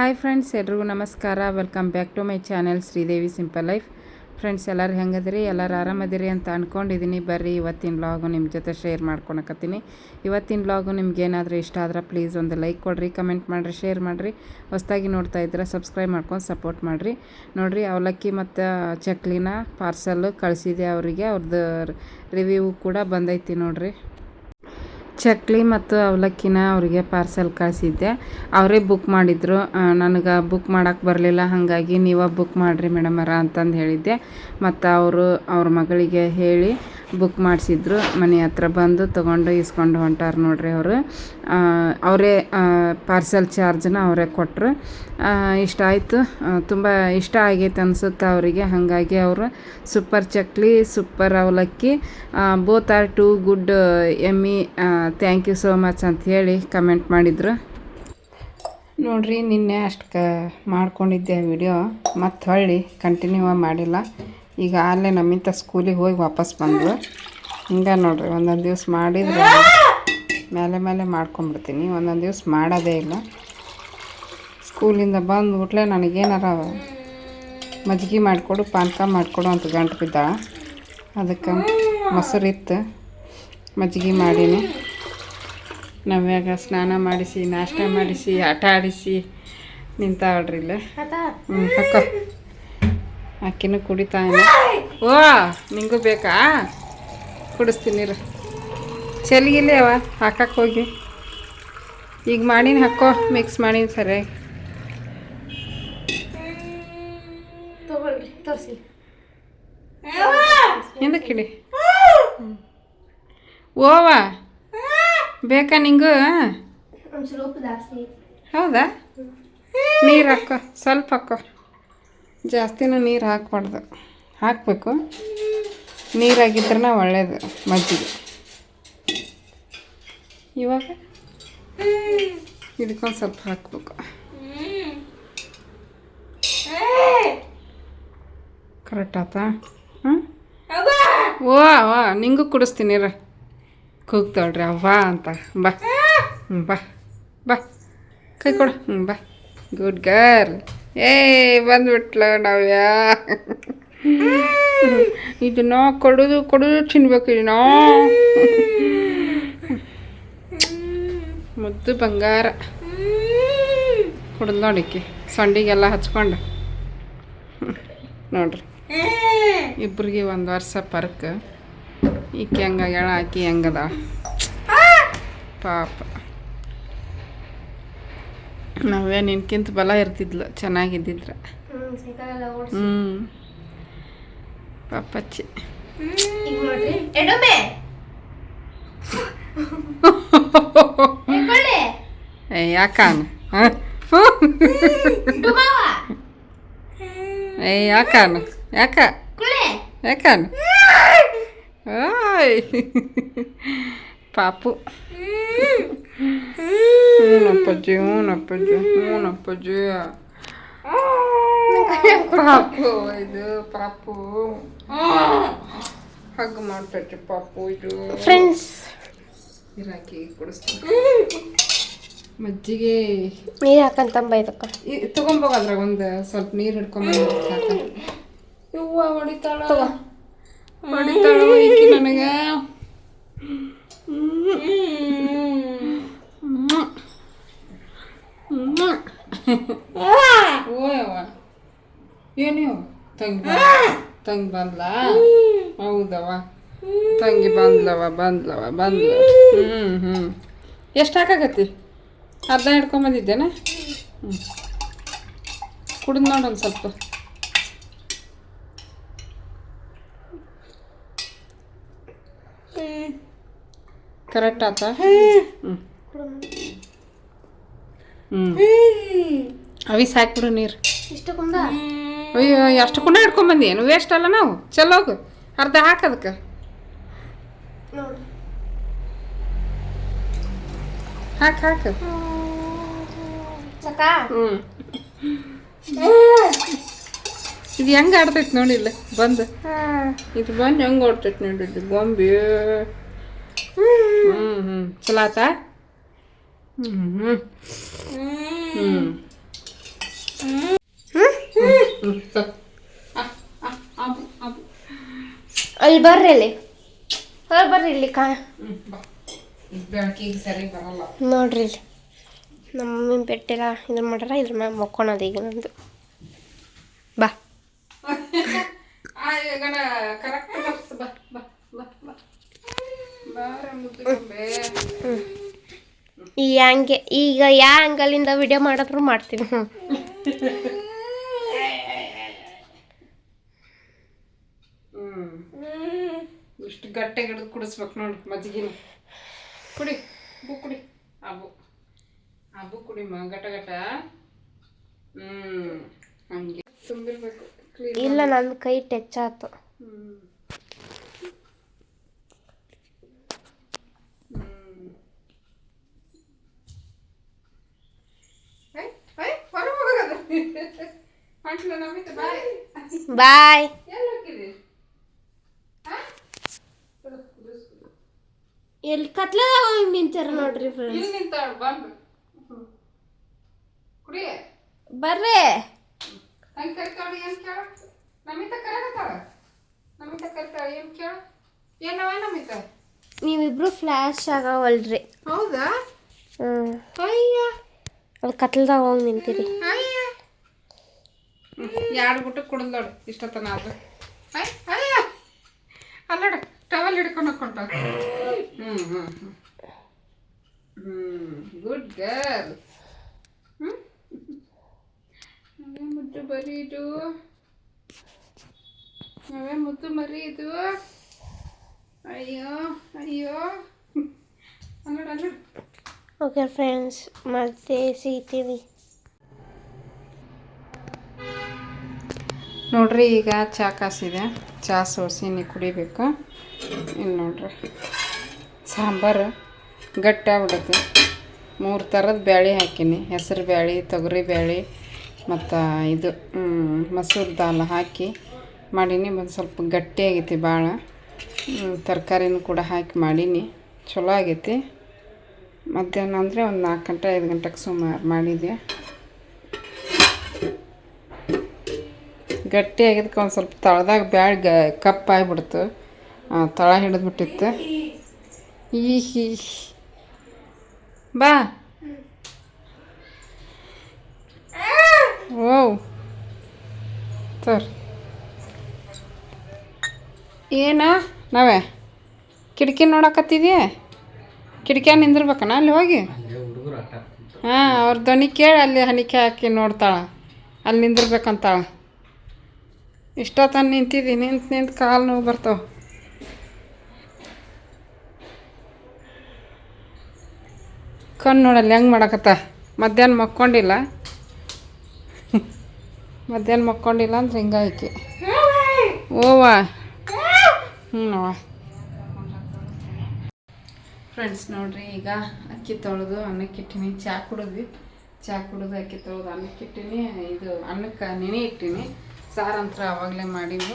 Hi friends, ಎಲ್ರಿಗೂ ನಮಸ್ಕಾರ. Welcome back to my channel Sridevi simple life. Friends, ಎಲ್ಲರೂ ಹೆಂಗದಿರಿ? ಎಲ್ಲರೂ ಆರಾಮದಿರಿ ಅಂತ ಅಂದ್ಕೊಂಡಿದ್ದೀನಿ. ಬರ್ರಿ ಇವತ್ತಿನ ವ್ಲಾಗು ನಿಮ್ಮ ಜೊತೆ ಶೇರ್ ಮಾಡ್ಕೊಳಕತ್ತೀನಿ. ಇವತ್ತಿನ ವ್ಲಾಗು ನಿಮ್ಗೇನಾದರೂ ಇಷ್ಟ ಆದ್ರೆ ಪ್ಲೀಸ್ ಒಂದು ಲೈಕ್ ಕೊಡಿರಿ, ಕಮೆಂಟ್ ಮಾಡಿರಿ, ಶೇರ್ ಮಾಡಿರಿ. ಹೊಸದಾಗಿ ನೋಡ್ತಾ ಇದ್ರೆ ಸಬ್ಸ್ಕ್ರೈಬ್ ಮಾಡ್ಕೊಂಡು ಸಪೋರ್ಟ್ ಮಾಡಿರಿ. ನೋಡಿರಿ, ಅವಲಕ್ಕಿ ಮತ್ತು ಚಕ್ಲಿನ ಪಾರ್ಸಲ್ ಕಳಿಸಿದೆ ಅವರಿಗೆ. ಅವ್ರದ್ದು ರಿವ್ಯೂ ಕೂಡ ಬಂದೈತಿ ನೋಡಿರಿ. ಚಕ್ಲಿ ಮತ್ತು ಅವಲಕ್ಕಿನ ಅವರಿಗೆ ಪಾರ್ಸೆಲ್ ಕಳಿಸಿದ್ದೆ. ಅವರೇ ಬುಕ್ ಮಾಡಿದ್ರು. ನನಗೆ ಬುಕ್ ಮಾಡೋಕ್ಕೆ ಬರಲಿಲ್ಲ, ಹಾಗಾಗಿ ನೀವು ಬುಕ್ ಮಾಡಿರಿ ಮೇಡಮರ ಅಂತಂದು ಹೇಳಿದ್ದೆ. ಮತ್ತು ಅವ್ರ ಮಗಳಿಗೆ ಹೇಳಿ ಬುಕ್ ಮಾಡಿಸಿದ್ರು. ಮನೆ ಹತ್ರ ಬಂದು ತೊಗೊಂಡು ಇಸ್ಕೊಂಡು ಹೊಂಟಾರ ನೋಡ್ರಿ. ಅವರೇ ಪಾರ್ಸೆಲ್ ಚಾರ್ಜನ್ನ ಅವರೇ ಕೊಟ್ಟರು. ಇಷ್ಟ ಆಯಿತು, ತುಂಬ ಇಷ್ಟ ಆಗೈತೆ ಅನಿಸುತ್ತೆ ಅವರಿಗೆ. ಹಾಗಾಗಿ ಅವರು ಸೂಪರ್ ಚಕ್ಲಿ, ಸೂಪರ್ ಅವಲಕ್ಕಿ, ಬೋತ್ ಆರ್ ಟು ಗುಡ್, ಎಮ್ಮಿ, ಥ್ಯಾಂಕ್ ಯು ಸೋ ಮಚ್ ಅಂತ ಹೇಳಿ ಕಮೆಂಟ್ ಮಾಡಿದರು ನೋಡ್ರಿ. ನಿನ್ನೆ ಅಷ್ಟು ಮಾಡ್ಕೊಂಡಿದ್ದೆ ವಿಡಿಯೋ, ಮತ್ತು ಹೊಳ್ಳಿ ಕಂಟಿನ್ಯೂ ಮಾಡಿಲ್ಲ. ಈಗ ಅಲ್ಲೇ ನಮ್ಮಿಂತ ಸ್ಕೂಲಿಗೆ ಹೋಗಿ ವಾಪಸ್ ಬಂದರು. ಹಿಂಗೆ ನೋಡ್ರಿ, ಒಂದೊಂದು ದಿವ್ಸ ಮಾಡಿದ್ರೆ ಮೇಲೆ ಮಾಡ್ಕೊಂಬಿಡ್ತೀನಿ, ಒಂದೊಂದು ದಿವ್ಸ ಮಾಡೋದೇ ಇಲ್ಲ. ಸ್ಕೂಲಿಂದ ಬಂದುಬಿಟ್ಲೆ ನನಗೇನಾರ ಮಜ್ಜಿಗೆ ಮಾಡಿಕೊಡು, ಪಾನಕ ಮಾಡಿಕೊಡು ಅಂತ ಗಂಟು ಬಿದ್ದ. ಅದಕ್ಕೆ ಮೊಸರಿತ್ತು, ಮಜ್ಜಿಗೆ ಮಾಡೀನಿ. ನವ್ಯಾಗ ಸ್ನಾನ ಮಾಡಿಸಿ, ನಾಷ್ಟ ಮಾಡಿಸಿ, ಆಟ ಆಡಿಸಿ ನಿಂತಾಳ್ರಿ ಇಲ್ಲೇ. ಅಕ್ಕ ಅಕ್ಕಿನೂ ಕುಡಿತಾನೆ. ಓ, ನಿಂಗೂ ಬೇಕಾ? ಕುಡಿಸ್ತೀನಿ ರೀ. ಚೆಲ್ಗಿಲ್ಲೇ ಅವ ಹಾಕಕ್ಕೆ ಹೋಗಿ. ಈಗ ಮಾಡೀನಿ, ಹಾಕೋ, ಮಿಕ್ಸ್ ಮಾಡೀನಿ ಸರಿಯಾಗಿ. ತೋರಿಸಿ ಹಿಂದಕ್ಕೆ ಇಡಿ. ಓವ ಬೇಕಾ ನಿಂಗೂ? ಹೌದಾ? ನೀರು ಹಾಕೋ, ಸ್ವಲ್ಪ ಹಾಕೋ, ಜಾಸ್ತಿನೂ ನೀರು ಹಾಕ್ಬಾರ್ದು. ಹಾಕಬೇಕು, ನೀರಾಗಿದ್ರನ ಒಳ್ಳೇದು ಮಜ್ಜಿಗೆ. ಇವಾಗ ಇದಕ್ಕೊಂದು ಸ್ವಲ್ಪ ಹಾಕ್ಬೇಕು. ಕರೆಕ್ಟ್ ಆತಾ? ಹ್ಞೂ, ಓ ನಿಂಗೂ ಕುಡಿಸ್ತೀನಿ ರೀ. ಕೂಗ್ತಾಳ್ರಿ ಅವ್ವ ಅಂತ. ಬಾ, ಬಾ ಬಾ, ಕೈ ಕೊಡು. ಬಾ, ಗುಡ್ ಗರ್ಲ್. ಬಂದ್ಬಿಟ್ಲ ನಾವ್ಯಾ. ಇದನ್ನ ಕೊಡೋದು ತಿನ್ಬೇಕು. ಇದನ್ನ ಮುದ್ದು ಬಂಗಾರ ಕುಡಿದು ನೋಡಿಕ್ಕಿ, ಸೊಂಡಿಗೆಲ್ಲ ಹಚ್ಕೊಂಡು ನೋಡ್ರಿ. ಇಬ್ರಿಗೆ 1 ವರ್ಷ ಪರ್ಕ್. ಈಕೆ ಹೆಂಗಾಗ್ಯಾಳ, ಆಕಿ ಹೆಂಗದ ಪಾಪ. ನಾವೇ ನಿನ್ಕಿಂತ ಬಲ ಇರ್ತಿದ್ಲು, ಚೆನ್ನಾಗಿದ್ದಿದ್ರೆ. ಪಾಪಚ್ಚಿ. ಯಾಕಾನು? ಯಾಕಾನು? ಯಾಕಾನು? ಪಾಪು. ಹೂನಪ್ಪಜ್ಜಿ, ಪಾಪು ಇದು, ಪಾಪು ಹಗ್ ಮಾಡ್ತೈತಿ ಪಾಪು. ಇದು ಫ್ರೆಂಡ್ಸ್, ಇರಾಕಿ ಕುಡಿಸ್ತೀನಿ ಮಜ್ಜಿಗೆ. ನೀರು ಹಾಕಂತಂಬ ಇದಕ್ಕೆ ತೊಗೊಂಬೋಗದ್ರಾಗ ಒಂದು ಸ್ವಲ್ಪ ನೀರು ಹಿಡ್ಕೊಂಬಂದು ಸಾಕ. ಇವ್ವ ಹೊಡಿತಾಳ ಈಕಿ ನನಗೆ. ಓಯವ್ವ, ಏನೇವ ತಂಗಿ ಬಂದ್ಲಾ? ಹೌದವ, ತಂಗಿ ಬಂದ್ಲು. ಎಷ್ಟು ಹಾಕಾಗತ್ತಿ? ಅರ್ಧ ಹಿಡ್ಕೊಂಬಂದಿದ್ದೇನೆ. ಕುಡಿದು ನೋಡೊಂದು ಸ್ವಲ್ಪ. ಕರೆಕ್ಟ್ ಆತ? ಅವಿಸ್ ಹಾಕ್ಬಿಡು ನೀರು. ಅಯ್ಯೋ, ಎಷ್ಟು ಕುಂಡ ಹಿಡ್ಕೊಂಬಂದಿ? ಏನು ವೇಸ್ಟ್ ಅಲ್ಲ ನಾವು. ಚಲೋಗು, ಅರ್ಧ ಹಾಕದಕ್ಕೆ. ಹಾಕು. ಇದು ಹೆಂಗೆ ಆಡ್ತೈತಿ ನೋಡಿ. ಇಲ್ಲ ಬಂದು ಇದು ಬಂದು ಹೆಂಗೆ ಆಡ್ತೈತಿ ನೋಡಿ ಗೊಂಬೆ. ಚಲೋ ಆತಾ? ಅಲ್ಲಿ ಬರ್ರಿ ಅಲ್ಲಿ ಹೊರ ಬರ್ರಿ ಇಲ್ಲಿ ಬೆಳಕಿಗೆ ಸರಿ ಬರಲ್ಲ. ನೋಡ್ರಿ ಇಲ್ಲಿ ನಮ್ಮ ಮಮ್ಮಿ ಬೆಟ್ಟೆಲ್ಲ ಇದನ್ನ ಮಾಡ್ಯಾರ ಇದ್ರ ಮ್ಯಾಗ ಮಕ್ಕೊಳೋದು ಈಗ ನಂದು ಬಾ ಕರೆಕ್ಟ್ ಬಾ ಬಾ ಬಾ ಬಾ ಬಾರ ಮುದ್ದೆ ಈ ಹಂಗೆ ಈಗ ಯಾವ ಆ್ಯಂಗಲಿಂದ ವಿಡಿಯೋ ಮಾಡಿದ್ರು ಮಾಡ್ತೀನಿ. ಇಷ್ಟು ಗಟ್ಟೆ ಹಿಡಿದು ಕುಡಿಸ್ಬೇಕು ನೋಡಿ ಮಜ್ಜಿಗೆನ. ಕುಡಿ ಬು ಕುಡಿ ಅಬು ಅಬು ಕುಡಿ ಗಟ ಗಟ. ಹಂಗೆ ತುಂಬಿರ್ಬೇಕು. ಇಲ್ಲ ನನ್ನ ಕೈ ಟಚ್ ಆಯ್ತು. ಬಾಯ್. ಎಲ್ಲಿ ಕತ್ಲದಾಗ ಹೋಗಿ ನಿಂತಾರ ನೋಡ್ರಿ ಫ್ರೆಂಡ್ಸ್. ಬರ್ರಿ ನೀವಿಬ್ರು ಫ್ಲಾಶ್ ಆಗವಲ್ರಿ. ಹೌದಾ? ಅಲ್ಲಿ ಕತ್ಲದಾಗ ಹೋಗಿ ನಿಂತೀರಿ. ಎರಡು ಬಿಟ್ಟು ಕುಡಿದ್ ನೋಡು ಇಷ್ಟೊತ್ತನ ಆದ್ರೆ. ಅಲ್ಲೋಡು ಟವಲ್ ಹಿಡ್ಕೊಂಡು ಹೋಗ್ಕೊಂಡ. Good girl. ಅವೇ ಮುದ್ದು ಬರೀ ಇದು, ಅವೇ ಮುದ್ದು ಮರಿ ಇದು. ಅಯ್ಯೋ ಅಯ್ಯೋ ಅಲ್ಲೋಡು ಅಲ್ಲೋಡು. ಓಕೆ ಫ್ರೆಂಡ್ಸ್, ಮತ್ತೆ ಸಿಗ್ತೀವಿ. ನೋಡ್ರಿ ಈಗ ಚಹಾ ಕಾಸಿದೆ, ಚಹಾ ಸೋಸಿ ಕುಡಿಬೇಕು. ಇನ್ನು ನೋಡ್ರಿ ಸಾಂಬಾರು ಗಟ್ಟಿ ಆಗ್ಬಿಡತ್ತೆ. 3 ಥರದ ಬ್ಯಾಳೆ ಹಾಕೀನಿ, ಹೆಸರು ಬ್ಯಾಳೆ, ತೊಗರಿ ಬ್ಯಾಳೆ ಮತ್ತು ಇದು ಮಸೂರು ದಾಲ್ ಹಾಕಿ ಮಾಡೀನಿ. ಒಂದು ಸ್ವಲ್ಪ ಗಟ್ಟಿ ಆಗೈತಿ ಭಾಳ. ತರಕಾರಿನೂ ಕೂಡ ಹಾಕಿ ಮಾಡೀನಿ, ಚಲೋ ಆಗೈತಿ. ಮಧ್ಯಾಹ್ನ ಅಂದರೆ ಒಂದು 4 ಗಂಟೆ 5 ಗಂಟೆಗೆ ಸುಮಾರು ಮಾಡಿದ್ದೆ. ಗಟ್ಟಿ ಆಗಿದ್ದಕ್ಕೆ ಒಂದು ಸ್ವಲ್ಪ ತಳದಾಗ ಬ್ಯಾಳೆ ಕಪ್ಪಾಗಿಬಿಡ್ತು, ತಳ ಹಿಡಿದ್ಬಿಟ್ಟಿತ್ತು. ಈ ಬಾ ಓ ಸರ್ ಏನ ನಾವೇ ಕಿಟಕಿ ನೋಡಕತ್ತಿದ್ಯಾ? ಕಿಟಕಿಯಾಗ ನಿಂದಿರ್ಬೇಕನ ಅಲ್ಲಿ ಹೋಗಿ? ಹಾಂ, ಅವ್ರ ಧ್ವನಿ ಕೇಳಿ ಅಲ್ಲಿ ಹನಿಕೆ ಹಾಕಿ ನೋಡ್ತಾಳ, ಅಲ್ಲಿ ನಿಂದಿರ್ಬೇಕಂತಾಳ. ಇಷ್ಟೊತ್ತನ ನಿಂತಿದ್ದಿ, ನಿಂತು ಕಾಲು ನೋವು ಬರ್ತಾವ. ಕಣ್ಣು ನೋಡಲ್ಲಿ ಹೆಂಗೆ ಮಾಡಕತ್ತ. ಮಧ್ಯಾಹ್ನ ಮಕ್ಕೊಂಡಿಲ್ಲ ಅಂದ್ರೆ ಹಿಂಗಾಯ್ಕೆ. ಓವ ಅವ್ವ ಫ್ರೆಂಡ್ಸ್ ನೋಡ್ರಿ, ಈಗ ಅಕ್ಕಿ ತೊಳೆದು ಅನ್ನಕ್ಕೆ ಇಟ್ಟೀನಿ. ಚಹಾ ಕುಡಿದು ಅಕ್ಕಿ ತೊಳೆದು ಅನ್ನಕ್ಕೆ ಇಟ್ಟೀನಿ. ಇದು ಅನ್ನಕ್ಕೆ ನೆನೆ ಇಟ್ಟೀನಿ. ಸಾರಂತ್ರ ಆವಾಗಲೇ ಮಾಡೀನಿ.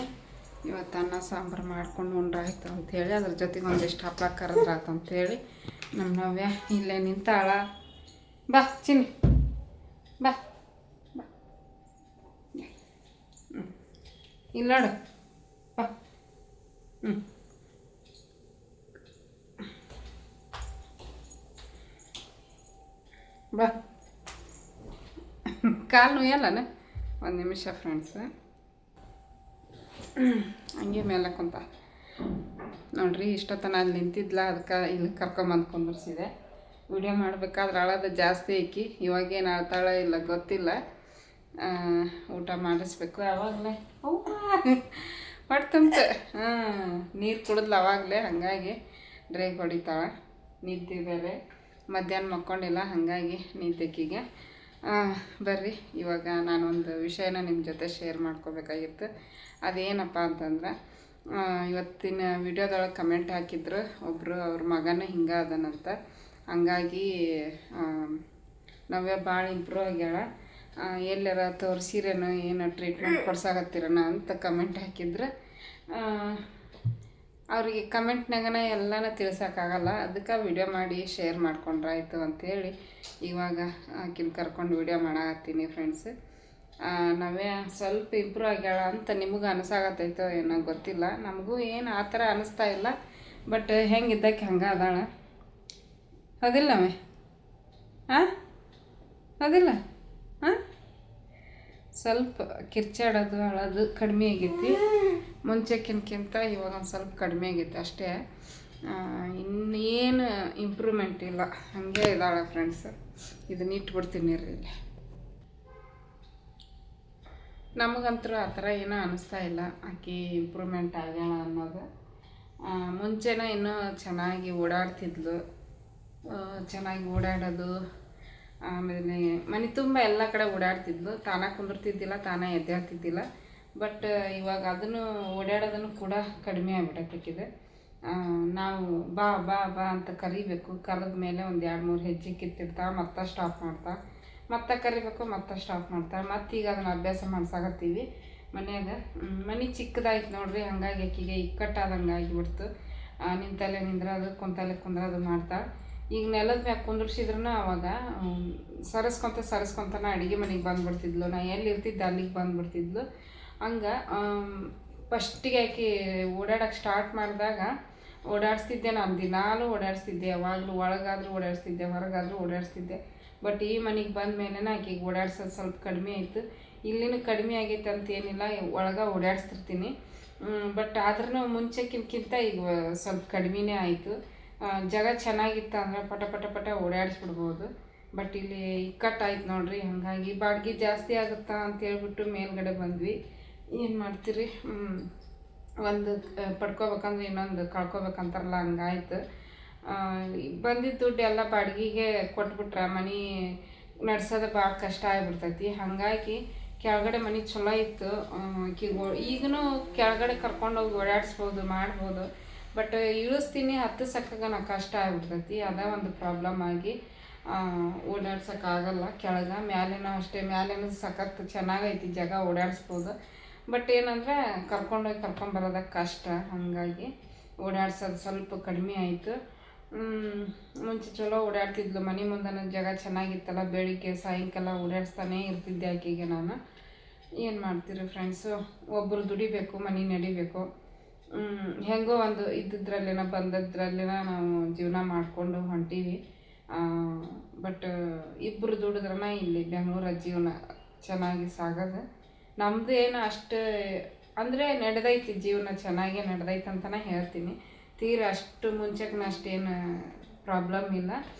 ಇವತ್ತು ಅನ್ನ ಸಾಂಬಾರು ಮಾಡ್ಕೊಂಡು ಉಂಡ್ರಾಯ್ತು ಅಂಥೇಳಿ, ಅದ್ರ ಜೊತೆಗೆ ಒಂದಿಷ್ಟು ಹಪ್ಪಳ ಕರೆದ್ರಾಯ್ತು ಅಂಥೇಳಿ ನಮ್ಮ ನವ್ಯ ಇಲ್ಲೇ ನಿಂತಾಳ. ಬಾ ಚಿನ್ನಿ ಬಾ ಬಾ ಇಲ್ಲ ನೋಡು ಬಾ. ಬಾ ಕಾಲು ನೋಯಲ್ಲನ? ಒಂದು ನಿಮಿಷ ಫ್ರೆಂಡ್ಸ್, ಹಂಗೆ ಮೇಲೆ ಕುಂತ ನೋಡ್ರಿ. ಇಷ್ಟೊತ್ತನ ಅಲ್ಲಿ ನಿಂತಿದ್ಲ, ಅದಕ್ಕೆ ಇಲ್ಲಿ ಕರ್ಕೊಂಬಂದು ಕುಂದರ್ಸಿದೆ. ವಿಡಿಯೋ ಮಾಡಬೇಕಾದ್ರೆ ಅಳೋದು ಜಾಸ್ತಿ ಐಕಿ. ಇವಾಗೇನು ಅಳ್ತಾಳ ಇಲ್ಲ ಗೊತ್ತಿಲ್ಲ. ಊಟ ಮಾಡಿಸ್ಬೇಕು ಆವಾಗಲೇ. ಹೊಟ್ಟೆ ತುಂಬಿತು. ನೀರು ಕುಡಿದ್ಲ ಅವಾಗಲೇ, ಹಾಗಾಗಿ ಡ್ರೈಗ್ ಹೊಡಿತಾಳೆ. ನಿದ್ದೆ ಬೇರೆ, ಮಧ್ಯಾಹ್ನ ಮಕ್ಕೊಂಡಿಲ್ಲ, ಹಾಗಾಗಿ ನಿದ್ದೆಕ್ಕಿಗೆ. ಬರ್ರಿ, ಇವಾಗ ನಾನೊಂದು ವಿಷಯನ ನಿಮ್ಮ ಜೊತೆ ಶೇರ್ ಮಾಡ್ಕೋಬೇಕಾಗಿತ್ತು. ಅದೇನಪ್ಪ ಅಂತಂದ್ರೆ, ಇವತ್ತಿನ ವಿಡಿಯೋದೊಳಗೆ ಕಮೆಂಟ್ ಹಾಕಿದ್ರು ಒಬ್ಬರು, ಅವ್ರ ಮಗನ ಹಿಂಗೆ ಅದನಂತ. ಹಂಗಾಗಿ ನವ್ಯ ಭಾಳ ಇಂಪ್ರೂವ್ ಆಗ್ಯಾಳ, ಎಲ್ಲಾರ ತೋರಿಸಿರೇನೋ ಏನು ಟ್ರೀಟ್ಮೆಂಟ್ ಕೊಡ್ಸಾಕತ್ತೀರನ ಅಂತ ಕಮೆಂಟ್ ಹಾಕಿದ್ರು. ಅವ್ರಿಗೆ ಕಮೆಂಟ್ನಾಗನ ಎಲ್ಲನೂ ತಿಳ್ಸೋಕ್ಕಾಗಲ್ಲ, ಅದಕ್ಕೆ ವಿಡಿಯೋ ಮಾಡಿ ಶೇರ್ ಮಾಡ್ಕೊಂಡ್ರಾಯ್ತು ಅಂಥೇಳಿ ಇವಾಗ ಆಕಿನ ಕರ್ಕೊಂಡು ವಿಡಿಯೋ ಮಾಡಾಕತ್ತೀನಿ ಫ್ರೆಂಡ್ಸ್. ನಾವೇ ಸ್ವಲ್ಪ ಇಂಪ್ರೂವ್ ಆಗ್ಯಾಳ ಅಂತ ನಿಮಗೆ ಅನಿಸಾಗತ್ತೈತೋ ಏನೋ ಗೊತ್ತಿಲ್ಲ. ನಮಗೂ ಏನು ಆ ಥರ ಅನ್ನಿಸ್ತಾ ಇಲ್ಲ. ಬಟ್ ಹೆಂಗಿದ್ದಕ್ಕೆ ಹಂಗೆ ಅದಾಳ. ಅದಿಲ್ಲ ನಾವೇ ಹಾಂ ಅದಿಲ್ಲ ಹಾಂ ಸ್ವಲ್ಪ ಕಿರ್ಚಾಡೋದು ಅಳೋದು ಕಡಿಮೆ ಆಗೈತಿ. ಮುಂಚೆಕ್ಕಿಂತ ಇವಾಗ ಒಂದು ಸ್ವಲ್ಪ ಕಡಿಮೆ ಆಗೈತಿ ಅಷ್ಟೇ. ಇನ್ನೇನು ಇಂಪ್ರೂವ್ಮೆಂಟ್ ಇಲ್ಲ, ಹಾಗೆ ಇದ್ದಾಳೆ ಫ್ರೆಂಡ್ಸ್. ಇದನ್ನ ಇಟ್ಬಿಡ್ತೀನಿ ರೀ ಇಲ್ಲಿ. ನಮಗಂತೂ ಆ ಥರ ಏನೂ ಅನ್ನಿಸ್ತಾ ಇಲ್ಲ ಆಕೆ ಇಂಪ್ರೂವ್ಮೆಂಟ್ ಆಗ್ಯಾಳ ಅನ್ನೋದು. ಮುಂಚೆನ ಇನ್ನೂ ಚೆನ್ನಾಗಿ ಓಡಾಡ್ತಿದ್ಲು, ಚೆನ್ನಾಗಿ ಓಡಾಡೋದು, ಆಮೇಲೆ ಮನೆ ತುಂಬ ಎಲ್ಲ ಕಡೆ ಓಡಾಡ್ತಿದ್ಲು. ತಾನೇ ಕುಂದಿರ್ತಿದ್ದಿಲ್ಲ, ತಾನೇ ಎದ್ದೇಳ್ತಿದ್ದಿಲ್ಲ. ಬಟ್ ಇವಾಗ ಅದನ್ನು ಓಡಾಡೋದನ್ನು ಕೂಡ ಕಡಿಮೆ ಆಗ್ಬಿಟ್ಟೈತಿದೆ. ನಾವು ಬಾ ಬಾ ಬಾ ಅಂತ ಕರಿಬೇಕು. ಕರೆದ ಮೇಲೆ ಒಂದು 2-3 ಹೆಜ್ಜೆ ಕಿತ್ತಿಡ್ತಾಳೆ, ಮತ್ತೆ ಸ್ಟಾಪ್ ಮಾಡ್ತಾ, ಮತ್ತೆ ಕರಿಬೇಕು, ಮತ್ತೆ ಸ್ಟಾಪ್ ಮಾಡ್ತಾಳೆ. ಮತ್ತೀಗ ಅದನ್ನು ಅಭ್ಯಾಸ ಮಾಡ್ಸಾಕತ್ತೀವಿ ಮನ್ಯಾಗ. ಮನೆ ಚಿಕ್ಕದಾಯ್ತು ನೋಡ್ರಿ, ಹಂಗಾಗಿ ಆಕಿಗೆ ಇಕ್ಕಟ್ಟಾದಂಗೆ ಆಗಿಬಿಡ್ತು. ನಿಂತಲ್ಲೇ ನಿಂದ್ರದು, ಕುಂತಲ್ಲೇ ಕುಂದ್ರದು ಮಾಡ್ತಾಳೆ. ಈಗ ನೆಲದ ಮ್ಯಾಗ ಕುಂದ್ರಿಸಿದ್ರೂ ಅವಾಗ ಸರಸ್ಕೊತಾನೆ ಅಡುಗೆ ಮನೆಗೆ ಬಂದುಬಿಡ್ತಿದ್ಲು. ನಾ ಎಲ್ಲಿ ಇರ್ತಿದ್ದೆ ಅಲ್ಲಿಗೆ ಬಂದುಬಿಡ್ತಿದ್ಲು. ಹಂಗೆ ಫಸ್ಟಿಗೆ ಆಕೆ ಓಡಾಡೋಕ್ಕೆ ಸ್ಟಾರ್ಟ್ ಮಾಡಿದಾಗ ಓಡಾಡಿಸ್ತಿದ್ದೆ. ನಾನು ದಿನಾಲೂ ಓಡಾಡಿಸ್ತಿದ್ದೆ. ಯಾವಾಗಲೂ ಒಳಗಾದರೂ ಓಡಾಡಿಸ್ತಿದ್ದೆ, ಹೊರಗಾದರೂ ಓಡಾಡಿಸ್ತಿದ್ದೆ. ಬಟ್ ಈ ಮನೆಗೆ ಬಂದ ಮೇಲೆ ಆಕೆಗೆ ಓಡಾಡ್ಸೋದು ಸ್ವಲ್ಪ ಕಡಿಮೆ ಆಯಿತು. ಇಲ್ಲಿನೂ ಕಡಿಮೆ ಆಗೈತೆ ಅಂತ ಏನಿಲ್ಲ, ಒಳಗೆ ಓಡಾಡಿಸ್ತಿರ್ತೀನಿ. ಬಟ್ ಆದ್ರೂ ಮುಂಚೆಕ್ಕಿಂತ ಈಗ ಸ್ವಲ್ಪ ಕಡಿಮೆನೇ ಆಯಿತು. ಜಾಗ ಚೆನ್ನಾಗಿತ್ತು ಅಂದರೆ ಪಟ ಪಟ ಪಟ ಓಡಾಡಿಸ್ಬಿಡ್ಬೋದು. ಬಟ್ ಇಲ್ಲಿ ಇಕ್ಕಟ್ಟಾಯ್ತು ನೋಡ್ರಿ, ಹಾಗಾಗಿ ಬಾಡಿಗೆ ಜಾಸ್ತಿ ಆಗುತ್ತಾ ಅಂತೇಳ್ಬಿಟ್ಟು ಮೇಲ್ಗಡೆ ಬಂದ್ವಿ. ಏನು ಮಾಡ್ತೀರಿ, ಒಂದು ಪಡ್ಕೋಬೇಕಂದ್ರೆ ಇನ್ನೊಂದು ಕಳ್ಕೊಬೇಕಂತಾರಲ್ಲ, ಹಂಗಾಯ್ತು. ಬಂದಿದ್ದ ದುಡ್ಡು ಎಲ್ಲ ಬಾಡಿಗೆಗೆ ಕೊಟ್ಬಿಟ್ರೆ ಮನೆ ನಡ್ಸೋದು ಭಾಳ ಕಷ್ಟ ಆಗಿಬಿಡ್ತೈತಿ. ಹಾಗಾಗಿ ಕೆಳಗಡೆ ಮನೆ ಚಲೋ ಇತ್ತು. ಈಗಲೂ ಕೆಳಗಡೆ ಕರ್ಕೊಂಡೋಗಿ ಓಡಾಡಿಸ್ಬೋದು, ಮಾಡ್ಬೋದು. ಬಟ್ ಇಳಿಸ್ತೀನಿ, ಹತ್ತಿಸಕ್ಕಾಗ ನಂಗೆ ಕಷ್ಟ ಆಗಿಬಿಡ್ತೈತಿ. ಅದೇ ಒಂದು ಪ್ರಾಬ್ಲಮ್ ಆಗಿ ಓಡಾಡ್ಸೋಕ್ಕಾಗಲ್ಲ. ಕೆಳಗೆ ಮ್ಯಾಲೇನೂ ಅಷ್ಟೇ, ಮ್ಯಾಲೇನೂ ಸಖತ್ ಚೆನ್ನಾಗೈತಿ ಜಾಗ, ಓಡಾಡಿಸ್ಬೋದು. ಬಟ್ ಏನಂದರೆ ಕರ್ಕೊಂಡೋಗಿ ಕರ್ಕೊಂಬರೋದಕ್ಕೆ ಕಷ್ಟ. ಹಾಗಾಗಿ ಓಡಾಡ್ಸೋದು ಸ್ವಲ್ಪ ಕಡಿಮೆ ಆಯಿತು. ಮುಂಚೆ ಚಲೋ ಓಡಾಡ್ತಿದ್ಲು. ಮನೆ ಮುಂದೆ ಜಾಗ ಚೆನ್ನಾಗಿತ್ತಲ್ಲ, ಬೆಳಿಗ್ಗೆ ಸಾಯಂಕಾಲ ಓಡಾಡಿಸ್ತಾನೇ ಇರ್ತಿದ್ದೆ ಆಕೆಗೆ ನಾನು. ಏನು ಮಾಡ್ತೀರಿ ಫ್ರೆಂಡ್ಸು, ಒಬ್ಬರು ದುಡಿಬೇಕು, ಮನೆ ನಡಿಬೇಕು. ಹೆಂಗೋ ಒಂದು ಇದ್ದಿದ್ರಲ್ಲೇನ ಬಂದದ್ರಲ್ಲೇನ ನಾವು ಜೀವನ ಮಾಡಿಕೊಂಡು ಹೊಂಟೀವಿ. ಬಟ್ ಇಬ್ಬರು ದುಡಿದ್ರನ ಇಲ್ಲಿ ಬೆಂಗಳೂರ ಜೀವನ ಚೆನ್ನಾಗಿ ಸಾಗೋದು. ನಮ್ಮದು ಏನು ಅಷ್ಟು ಅಂದರೆ ನಡೆದೈತಿ, ಜೀವನ ಚೆನ್ನಾಗೇ ನಡೆದೈತೆ ಅಂತಲೇ ಹೇಳ್ತೀನಿ. ತೀರ ಅಷ್ಟು ಮುಂಚೆಗೆ ಅಷ್ಟೇನು ಪ್ರಾಬ್ಲಮ್ ಇಲ್ಲ.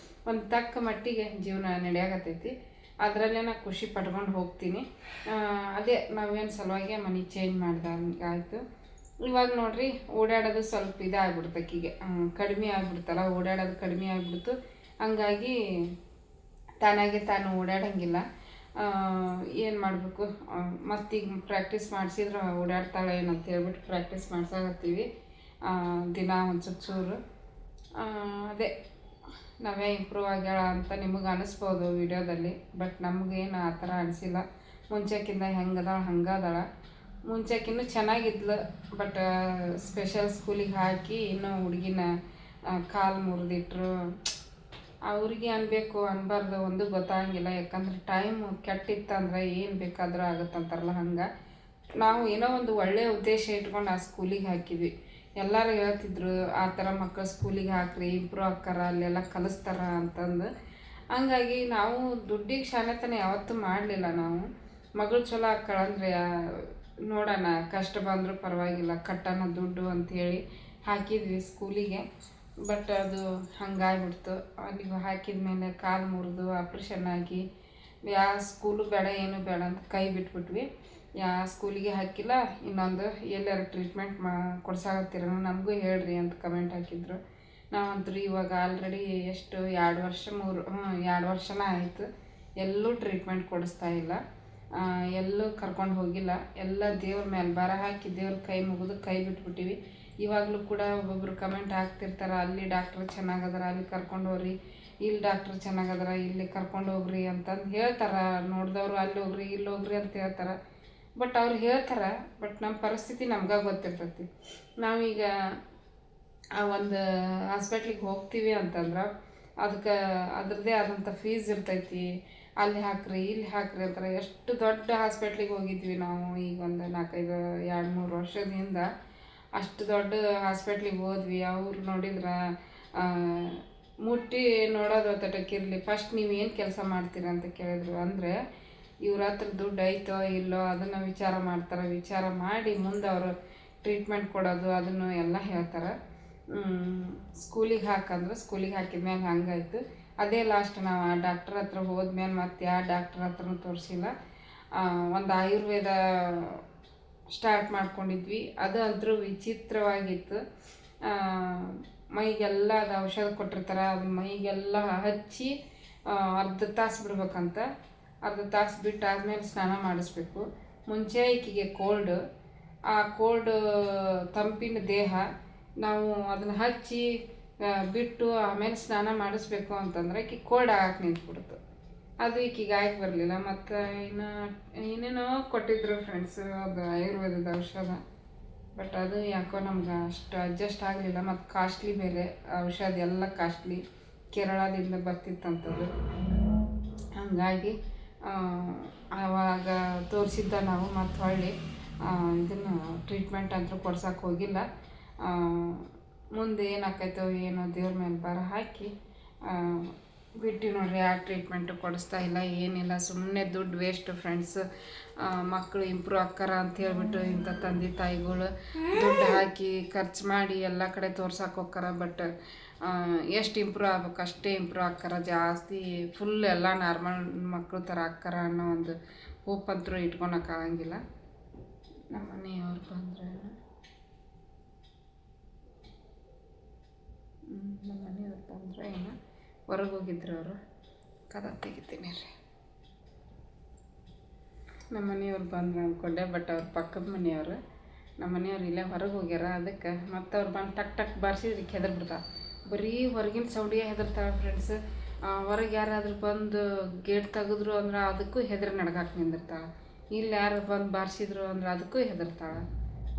ಒಂದು ತಕ್ಕ ಮಟ್ಟಿಗೆ ಜೀವನ ನಡೆಯಾಗತ್ತೈತಿ. ಅದರಲ್ಲೇ ನಾನು ಖುಷಿ ಪಟ್ಕೊಂಡು ಹೋಗ್ತೀನಿ. ಅದೇ ನಾವೇನು ಸಲುವಾಗಿ ಮನೆ ಚೇಂಜ್ ಮಾಡ್ದಂಗಾಯಿತು. ಇವಾಗ ನೋಡ್ರಿ ಓಡಾಡೋದು ಸ್ವಲ್ಪ ಇದಾಗ್ಬಿಡ್ತು ಆಕಿಗೆ, ಕಡಿಮೆ ಆಗ್ಬಿಡ್ತಲ್ಲ, ಓಡಾಡೋದು ಕಡಿಮೆ ಆಗಿಬಿಡ್ತು. ಹಂಗಾಗಿ ತಾನಾಗೆ ತಾನು ಓಡಾಡೋಂಗಿಲ್ಲ. ಏನು ಮಾಡಬೇಕು, ಮತ್ತೀಗ ಪ್ರಾಕ್ಟೀಸ್ ಮಾಡಿಸಿದ್ರೆ ಓಡಾಡ್ತಾಳೆ ಏನಂತ ಹೇಳ್ಬಿಟ್ಟು ಪ್ರಾಕ್ಟೀಸ್ ಮಾಡ್ಸಾಕತ್ತೀವಿ ದಿನ ಒಂದು ಚೂರು. ಅದೇ ನಾವೇ ಇಂಪ್ರೂವ್ ಆಗ್ಯಾಳ ಅಂತ ನಿಮಗೆ ಅನಿಸ್ಬೋದು ವಿಡಿಯೋದಲ್ಲಿ. ಬಟ್ ನಮಗೇನು ಆ ಥರ ಅನಿಸಿಲ್ಲ. ಮುಂಚೆಕ್ಕಿಂತ ಹೆಂಗದಾಳ ಹಂಗದಾಳ. ಮುಂಚೆಕ್ಕಿನ್ನೂ ಚೆನ್ನಾಗಿದ್ಲು. ಬಟ್ ಸ್ಪೆಷಲ್ ಸ್ಕೂಲಿಗೆ ಹಾಕಿ ಇನ್ನೂ ಹುಡುಗಿನ ಕಾಲು ಮುರಿದಿಟ್ರು. ಅವ್ರಿಗೆ ಅನ್ಬೇಕು ಅನ್ಬಾರ್ದು ಒಂದು ಗೊತ್ತಾಗಂಗಿಲ್ಲ. ಯಾಕಂದ್ರೆ ಟೈಮ್ ಕೆಟ್ಟಿತ್ತಂದ್ರೆ ಏನು ಬೇಕಾದರೂ ಆಗುತ್ತಂತಾರಲ್ಲ, ಹಂಗೆ ನಾವು ಏನೋ ಒಂದು ಒಳ್ಳೆಯ ಉದ್ದೇಶ ಇಟ್ಕೊಂಡು ಆ ಸ್ಕೂಲಿಗೆ ಹಾಕಿದ್ವಿ. ಎಲ್ಲರೂ ಹೇಳ್ತಿದ್ರು ಆ ಥರ ಮಕ್ಕಳು ಸ್ಕೂಲಿಗೆ ಹಾಕ್ರಿ, ಇಂಪ್ರೂವ್ ಆಕ್ಕಾರ, ಅಲ್ಲೆಲ್ಲ ಕಲಿಸ್ತಾರ ಅಂತಂದು. ಹಂಗಾಗಿ ನಾವು ದುಡ್ಡಿಗೆ ಶಾಣೆತನ ಯಾವತ್ತೂ ಮಾಡಲಿಲ್ಲ. ನಾವು ಮಗಳು ಚಲೋ ಆಕ್ಕಳಂದ್ರೆ ನೋಡೋಣ, ಕಷ್ಟ ಬಂದರೂ ಪರವಾಗಿಲ್ಲ, ಕಟ್ಟೋಣ ದುಡ್ಡು ಅಂಥೇಳಿ ಹಾಕಿದ್ವಿ ಸ್ಕೂಲಿಗೆ. ಬಟ್ ಅದು ಹಂಗಾಗ್ಬಿಡ್ತು. ಅಲ್ಲಿಗೆ ಹಾಕಿದ ಮೇಲೆ ಕಾಲು ಮುರಿದು ಆಪ್ರೇಷನ್ ಆಗಿ ಯಾವ ಸ್ಕೂಲು ಬೇಡ ಏನು ಬೇಡ ಅಂತ ಕೈ ಬಿಟ್ಬಿಟ್ವಿ. ಯಾವ ಸ್ಕೂಲಿಗೆ ಹಾಕಿಲ್ಲ. ಇನ್ನೊಂದು ಎಲ್ಲಾರು ಟ್ರೀಟ್ಮೆಂಟ್ ಕೊಡ್ಸಾಕತ್ತೀರ ನಮಗೂ ಹೇಳ್ರಿ ಅಂತ ಕಮೆಂಟ್ ಹಾಕಿದ್ರು. ನಾವಂತೂ ಇವಾಗ ಆಲ್ರೆಡಿ ಎಷ್ಟು 2 ವರ್ಷ 2 ವರ್ಷನೇ ಆಯಿತು. ಎಲ್ಲೂ ಟ್ರೀಟ್ಮೆಂಟ್ ಕೊಡಿಸ್ತಾ ಇಲ್ಲ, ಎಲ್ಲೂ ಕರ್ಕೊಂಡು ಹೋಗಿಲ್ಲ. ಎಲ್ಲ ದೇವ್ರ ಮೇಲೆ ಭಾರ ಹಾಕಿ ದೇವ್ರ ಕೈ ಮುಗಿದು ಕೈ ಬಿಟ್ಬಿಟ್ಟಿವಿ. ಇವಾಗಲೂ ಕೂಡ ಒಬ್ಬೊಬ್ರು ಕಮೆಂಟ್ ಹಾಕ್ತಿರ್ತಾರೆ, ಅಲ್ಲಿ ಡಾಕ್ಟ್ರ್ ಚೆನ್ನಾಗದಾರ ಅಲ್ಲಿ ಕರ್ಕೊಂಡು ಹೋಗ್ರಿ, ಇಲ್ಲಿ ಡಾಕ್ಟ್ರ್ ಚೆನ್ನಾಗದಾರ ಇಲ್ಲಿ ಕರ್ಕೊಂಡು ಹೋಗ್ರಿ ಅಂತಂದು ಹೇಳ್ತಾರೆ. ನೋಡಿದವರು ಅಲ್ಲಿ ಹೋಗ್ರಿ ಇಲ್ಲಿ ಹೋಗ್ರಿ ಅಂತ ಹೇಳ್ತಾರೆ. ಬಟ್ ಅವ್ರು ಹೇಳ್ತಾರೆ, ಬಟ್ ನಮ್ಮ ಪರಿಸ್ಥಿತಿ ನಮ್ಗೆ ಗೊತ್ತಿರ್ತೈತಿ. ನಾವೀಗ ಆ ಒಂದು ಹಾಸ್ಪಿಟ್ಲಿಗೆ ಹೋಗ್ತೀವಿ ಅಂತಂದ್ರೆ ಅದಕ್ಕೆ ಅದರದ್ದೇ ಆದಂಥ ಫೀಸ್ ಇರ್ತೈತಿ. ಅಲ್ಲಿ ಹಾಕ್ರಿ ಇಲ್ಲಿ ಹಾಕ್ರಿ ಅಂತಾರೆ. ಎಷ್ಟು ದೊಡ್ಡ ಹಾಸ್ಪಿಟ್ಲಿಗೆ ಹೋಗಿದ್ವಿ ನಾವು ಈಗ ಒಂದು 2-3 ವರ್ಷದಿಂದ. ಅಷ್ಟು ದೊಡ್ಡ ಹಾಸ್ಪಿಟ್ಲಿಗೆ ಹೋದ್ವಿ. ಅವ್ರು ನೋಡಿದ್ರೆ ಮುಟ್ಟಿ ನೋಡೋದು ತಟಕ್ಕಿರಲಿ, ಫಸ್ಟ್ ನೀವು ಏನು ಕೆಲಸ ಮಾಡ್ತೀರ ಅಂತ ಕೇಳಿದ್ರು. ಅಂದರೆ ಇವ್ರ ಹತ್ರ ದುಡ್ಡು ಐತೋ ಇಲ್ಲೋ ಅದನ್ನು ವಿಚಾರ ಮಾಡ್ತಾರೆ. ವಿಚಾರ ಮಾಡಿ ಮುಂದೆ ಅವರು ಟ್ರೀಟ್ಮೆಂಟ್ ಕೊಡೋದು ಅದನ್ನು ಎಲ್ಲ ಹೇಳ್ತಾರೆ. ಸ್ಕೂಲಿಗೆ ಹಾಕಂದ್ರೆ ಸ್ಕೂಲಿಗೆ ಹಾಕಿದ್ಮೇಲೆ ಹಂಗಾಯ್ತು. ಅದೇ ಲಾಸ್ಟ್ ನಾವು ಆ ಡಾಕ್ಟ್ರ್ ಹತ್ರ ಹೋದ್ಮೇಲೆ ಮತ್ತೆ ಯಾವ ಡಾಕ್ಟ್ರ್ ಹತ್ರನೂ ತೋರಿಸಿಲ್ಲ. ಒಂದು ಆಯುರ್ವೇದ ಸ್ಟಾರ್ಟ್ ಮಾಡ್ಕೊಂಡಿದ್ವಿ. ಅದು ಅಂತೂ ವಿಚಿತ್ರವಾಗಿತ್ತು. ಮೈಗೆಲ್ಲ ಅದು ಔಷಧ ಕೊಟ್ಟಿರ್ತಾರೆ, ಅದು ಮೈಗೆಲ್ಲ ಹಚ್ಚಿ ಅರ್ಧ ತಾಸು ಬಿಡ್ಬೇಕಂತ. ಅರ್ಧ ತಾಸು ಬಿಟ್ಟಾದ್ಮೇಲೆ ಸ್ನಾನ ಮಾಡಿಸ್ಬೇಕು. ಮುಂಚೆ ಈಕೆಗೆ ಕೋಲ್ಡ್, ಆ ಕೋಲ್ಡ್ ತಂಪಿನ ದೇಹ, ನಾವು ಅದನ್ನು ಹಚ್ಚಿ ಬಿಟ್ಟು ಆಮೇಲೆ ಸ್ನಾನ ಮಾಡಿಸ್ಬೇಕು ಅಂತಂದ್ರೆ ಈಕೆ ಕೋಲ್ಡ್ ಆಗಕ್ಕೆ ನಿಂತ್ಬಿಡ್ತು. ಅದು ಈಕೆಗೆ ಆಗಿ ಬರಲಿಲ್ಲ. ಮತ್ತು ಏನೇನೋ ಕೊಟ್ಟಿದ್ರು ಫ್ರೆಂಡ್ಸ್ ಅದು ಆಯುರ್ವೇದದ ಔಷಧ. ಬಟ್ ಅದು ಯಾಕೋ ನಮ್ಗೆ ಅಷ್ಟು ಅಡ್ಜಸ್ಟ್ ಆಗಲಿಲ್ಲ. ಮತ್ತು ಕಾಸ್ಟ್ಲಿ ಬೇರೆ ಔಷಧ, ಎಲ್ಲ ಕಾಸ್ಟ್ಲಿ, ಕೇರಳದಿಂದ ಬರ್ತಿತ್ತಂಥದ್ದು. ಹಾಗಾಗಿ ಆವಾಗ ತೋರಿಸಿದ್ದ ನಾವು ಮತ್ತು ಹೊಳ್ಳಿ ಇದನ್ನು ಟ್ರೀಟ್ಮೆಂಟ್ ಅಂತೂ ಕೊಡ್ಸೋಕೆ ಹೋಗಿಲ್ಲ. ಮುಂದೆ ಏನಾಕೈತೋ ಏನೋ ದೇವ್ರ ಮೇಲೆ ಭಾರ ಹಾಕಿ ಬಿಟ್ಟು ನೋಡ್ರಿ. ಆ ಟ್ರೀಟ್ಮೆಂಟು ಕೊಡಿಸ್ತಾ ಇಲ್ಲ, ಏನಿಲ್ಲ. ಸುಮ್ಮನೆ ದುಡ್ಡು ವೇಸ್ಟ್ ಫ್ರೆಂಡ್ಸ್. ಮಕ್ಕಳು ಇಂಪ್ರೂವ್ ಆಕ್ಕಾರ ಅಂತ ಹೇಳ್ಬಿಟ್ಟು ಇಂಥ ತಂದೆ ತಾಯಿಗಳು ದುಡ್ಡು ಹಾಕಿ ಖರ್ಚು ಮಾಡಿ ಎಲ್ಲ ಕಡೆ ತೋರ್ಸಕ್ಕೆ ಹೋಗ್ತಾರ. ಬಟ್ ಎಷ್ಟು ಇಂಪ್ರೂವ್ ಆಗ್ಬೇಕು ಅಷ್ಟೇ ಇಂಪ್ರೂವ್ ಆಕ್ಕಾರ. ಜಾಸ್ತಿ ಫುಲ್ ಎಲ್ಲ ನಾರ್ಮಲ್ ಮಕ್ಕಳು ಥರ ಆಕ್ಕಾರ ಅನ್ನೋ ಒಂದು ಹೋಪ್ ಅಂತೂ ಇಟ್ಕೊಳಕ್ಕಾಗಂಗಿಲ್ಲ. ನಮ್ಮ ಮನೆಯವ್ರು ಬಂದ್ರೆ ಏನು ಹೊರಗೆ ಹೋಗಿದ್ರು ಅವರು. ಕದ ತೆಗಿತೀನಿ ರೀ. ನಮ್ಮ ಮನೆಯವ್ರು ಬಂದ್ರು ಅಂದ್ಕೊಂಡೆ, ಬಟ್ ಅವ್ರ ಪಕ್ಕದ ಮನೆಯವರು. ನಮ್ಮ ಮನೆಯವ್ರು ಇಲ್ಲೇ ಹೊರಗೆ ಹೋಗ್ಯಾರ. ಅದಕ್ಕೆ ಮತ್ತು ಅವ್ರು ಬಂದು ಟಕ್ ಟಕ್ ಬಾರಿಸಿದ್ರಿಗೆ ಹೆದರ್ಬಿಡ್ತಾರೆ. ಬರೀ ಹೊರಗಿನ ಸೌಂಡಿಗೆ ಹೆದರ್ತಾಳೆ ಫ್ರೆಂಡ್ಸ್. ಹೊರಗೆ ಯಾರಾದರೂ ಬಂದು ಗೇಟ್ ತೆಗೆದ್ರು ಅಂದ್ರೆ ಅದಕ್ಕೂ ಹೆದರಿ ನಡ್ಗಾಕೆ ನಿಂದಿರ್ತಾಳೆ. ಇಲ್ಲಿ ಯಾರು ಬಂದು ಬಾರಿಸಿದ್ರು ಅಂದ್ರೆ ಅದಕ್ಕೂ ಹೆದರ್ತಾಳೆ.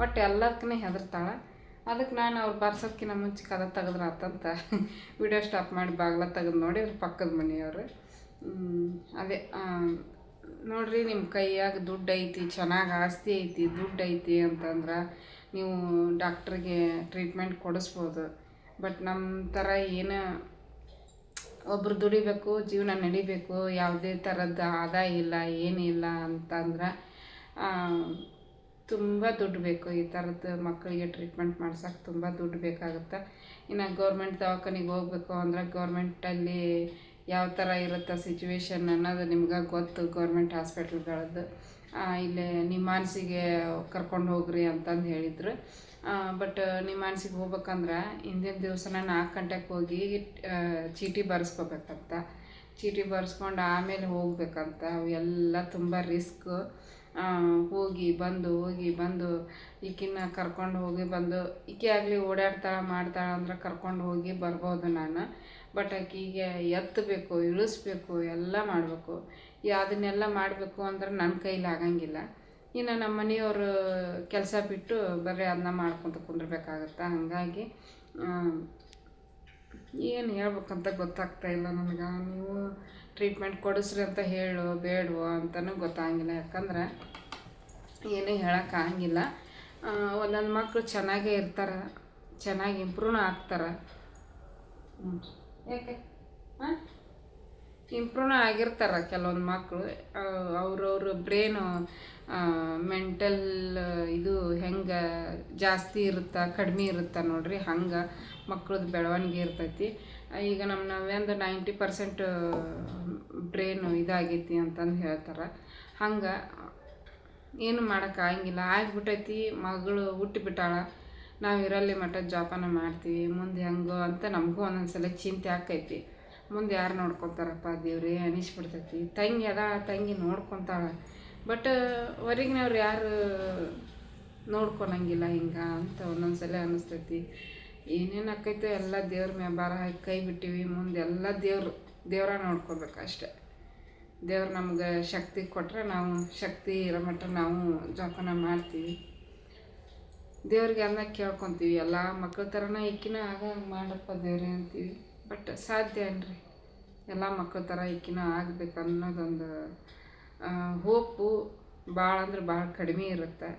ಒಟ್ಟು ಎಲ್ಲದಕ್ಕೂ ಹೆದರ್ತಾಳೆ. ಅದಕ್ಕೆ ನಾನು ಅವ್ರು ಬಾರ್ಸೋದಕ್ಕಿಂತ ಮುಂಚೆ ಕದ ತೆಗೆದ್ರೆ ಆತಂತ ವಿಡಿಯೋ ಸ್ಟಾಪ್ ಮಾಡಿ ಬಾಗ್ಲ ತೆಗೆದು ನೋಡಿ ಅವ್ರ ಪಕ್ಕದ ಮನೆಯವರು. ಅದೇ ನೋಡಿರಿ, ನಿಮ್ಮ ಕೈಯಾಗ ದುಡ್ಡು ಐತಿ, ಚೆನ್ನಾಗಿ ಆಸ್ತಿ ಐತಿ, ದುಡ್ಡು ಐತಿ ಅಂತಂದ್ರೆ ನೀವು ಡಾಕ್ಟ್ರಿಗೆ ಟ್ರೀಟ್ಮೆಂಟ್ ಕೊಡಿಸ್ಬೋದು. ಬಟ್ ನಮ್ಮ ಥರ ಏನು ಒಬ್ರು ದುಡಿಬೇಕು, ಜೀವನ ನಡಿಬೇಕು, ಯಾವುದೇ ಥರದ ಆದಾಯ ಇಲ್ಲ, ಏನಿಲ್ಲ ಅಂತಂದ್ರೆ ತುಂಬ ದುಡ್ಡು ಬೇಕು. ಈ ಥರದ್ದು ಮಕ್ಕಳಿಗೆ ಟ್ರೀಟ್ಮೆಂಟ್ ಮಾಡ್ಸೋಕೆ ತುಂಬ ದುಡ್ಡು ಬೇಕಾಗುತ್ತೆ. ಇನ್ನು ಗೌರ್ಮೆಂಟ್ ದವಾಖಾನೆಗೆ ಹೋಗ್ಬೇಕು ಅಂದ್ರೆ ಗೌರ್ಮೆಂಟಲ್ಲಿ ಯಾವ ಥರ ಇರುತ್ತೆ ಸಿಚುವೇಶನ್ ಅನ್ನೋದು ನಿಮ್ಗೆ ಗೊತ್ತು. ಗೌರ್ಮೆಂಟ್ ಹಾಸ್ಪಿಟ್ಲ್ಗಳದ್ದು ಇಲ್ಲೇ ನಿಮ್ಮಾನ್ಸಿಗೆ ಕರ್ಕೊಂಡು ಹೋಗ್ರಿ ಅಂತಂದು ಹೇಳಿದರು. ಬಟ್ ನಿಮ್ಮಾನ್ಸಿಗೆ ಹೋಗ್ಬೇಕಂದ್ರೆ ಹಿಂದಿನ ದಿವಸನ 4 ಗಂಟೆಗೆ ಹೋಗಿ ಚೀಟಿ ಬರೆಸ್ಕೋಬೇಕಂತ. ಚೀಟಿ ಬರೆಸ್ಕೊಂಡು ಆಮೇಲೆ ಹೋಗ್ಬೇಕಂತ. ಅವೆಲ್ಲ ತುಂಬ ರಿಸ್ಕು. ಹೋಗಿ ಬಂದು ಈಕಿನ್ನ ಕರ್ಕೊಂಡು ಹೋಗಿ ಬಂದು, ಈಕೆ ಆಗಲಿ ಓಡಾಡ್ತಾಳೆ ಮಾಡ್ತಾಳೆ ಅಂದ್ರೆ ಕರ್ಕೊಂಡು ಹೋಗಿ ಬರ್ಬೋದು ನಾನು. ಬಟ್ ಆಕೆಗೆ ಎತ್ತಬೇಕು, ಇಳಿಸ್ಬೇಕು, ಎಲ್ಲ ಮಾಡಬೇಕು. ಅದನ್ನೆಲ್ಲ ಮಾಡಬೇಕು ಅಂದ್ರೆ ನನ್ನ ಕೈಲಿ ಆಗಂಗಿಲ್ಲ. ಇನ್ನು ನಮ್ಮ ಮನೆಯವರು ಕೆಲಸ ಬಿಟ್ಟು ಬರೀ ಅದನ್ನ ಮಾಡ್ಕೊತ ಕುಂದಿರ್ಬೇಕಾಗತ್ತೆ. ಹಾಗಾಗಿ ಏನು ಹೇಳ್ಬೇಕಂತ ಗೊತ್ತಾಗ್ತಾಯಿಲ್ಲ ನನಗೆ. ನೀವು ಟ್ರೀಟ್ಮೆಂಟ್ ಕೊಡಿಸ್ರಿ ಅಂತ ಹೇಳು ಬೇಡವೋ ಅಂತಲೂ ಗೊತ್ತಾಗಿಲ್ಲ. ಯಾಕಂದ್ರೆ ಏನೂ ಹೇಳೋಕ್ಕಾಗಿಲ್ಲ. ಒಂದೊಂದು ಮಕ್ಕಳು ಚೆನ್ನಾಗೇ ಇರ್ತಾರೆ, ಚೆನ್ನಾಗಿ ಇಂಪ್ರೂವ್ನೂ ಆಗ್ತಾರೆ. ಯಾಕೆ ಇಂಪ್ರೂವ್ನೂ ಆಗಿರ್ತಾರೆ ಕೆಲವೊಂದು ಮಕ್ಕಳು. ಅವ್ರವ್ರ ಬ್ರೇನು ಮೆಂಟಲ್ ಇದು ಹೆಂಗೆ ಜಾಸ್ತಿ ಇರುತ್ತೆ ಕಡಿಮೆ ಇರುತ್ತೆ ನೋಡ್ರಿ, ಹಂಗೆ ಮಕ್ಕಳದ್ದು ಬೆಳವಣಿಗೆ ಇರ್ತೈತಿ. ಈಗ ನಮ್ಮ ನವ್ಯಾಂದು 90% ಬ್ರೇನು ಇದಾಗೈತಿ ಅಂತಂದು ಹೇಳ್ತಾರೆ. ಹಂಗೆ ಏನು ಮಾಡೋಕ್ಕಾಗಂಗಿಲ್ಲ. ಆಗಿಬಿಟ್ಟೈತಿ, ಮಗಳು ಹುಟ್ಟಿಬಿಟ್ಟಾಳ, ನಾವು ಇರಲ್ಲಿ ಮಟ್ಟ ಜೋಪಾನ ಮಾಡ್ತೀವಿ. ಮುಂದೆ ಹೆಂಗೋ ಅಂತ ನಮಗೂ ಒಂದೊಂದು ಸಲ ಚಿಂತೆ ಆಕೈತಿ. ಮುಂದೆ ಯಾರು ನೋಡ್ಕೊತಾರಪ್ಪ ದೇವ್ರೇ ಅನಿಸ್ಬಿಡ್ತೈತಿ. ತಂಗಿ ಅದ, ತಂಗಿ ನೋಡ್ಕೊತಾಳೆ. ಬಟ್ ಹೊರಗಿನವ್ರು ಯಾರು ನೋಡ್ಕೊಳಂಗಿಲ್ಲ ಹಿಂಗೆ ಅಂತ ಒಂದೊಂದು ಸಲ ಅನ್ನಿಸ್ತೈತಿ. ಏನೇನು ಆಕೈತೋ ಎಲ್ಲ ದೇವ್ರ ಮೇಲೆ ಭಾರ ಹಾಕಿ ಕೈ ಬಿಟ್ಟಿವಿ. ಮುಂದೆ ಎಲ್ಲ ದೇವ್ರ ನೋಡ್ಕೊಬೇಕು ಅಷ್ಟೆ. ದೇವ್ರು ನಮ್ಗೆ ಶಕ್ತಿ ಕೊಟ್ಟರೆ ನಾವು ಶಕ್ತಿ ಇರೋ ಮಟ್ಟ ನಾವು ಜೋಪಾನ ಮಾಡ್ತೀವಿ. ದೇವ್ರಿಗೆ ಎಲ್ಲ ಕೇಳ್ಕೊತೀವಿ. ಎಲ್ಲ ಮಕ್ಕಳ ಥರನ ಈಕಿನ ಆಗ ಮಾಡಪ್ಪ ದೇವ್ರೇ ಅಂತೀವಿ. ಬಟ್ ಸಾಧ್ಯ ಅನ್ರಿ, ಎಲ್ಲ ಮಕ್ಕಳ ಥರ ಈಕಿನೂ ಆಗ್ಬೇಕು ಅನ್ನೋದೊಂದು ಹೋಪು ಭಾಳ ಅಂದ್ರೆ ಭಾಳ ಕಡಿಮೆ ಇರುತ್ತೆ.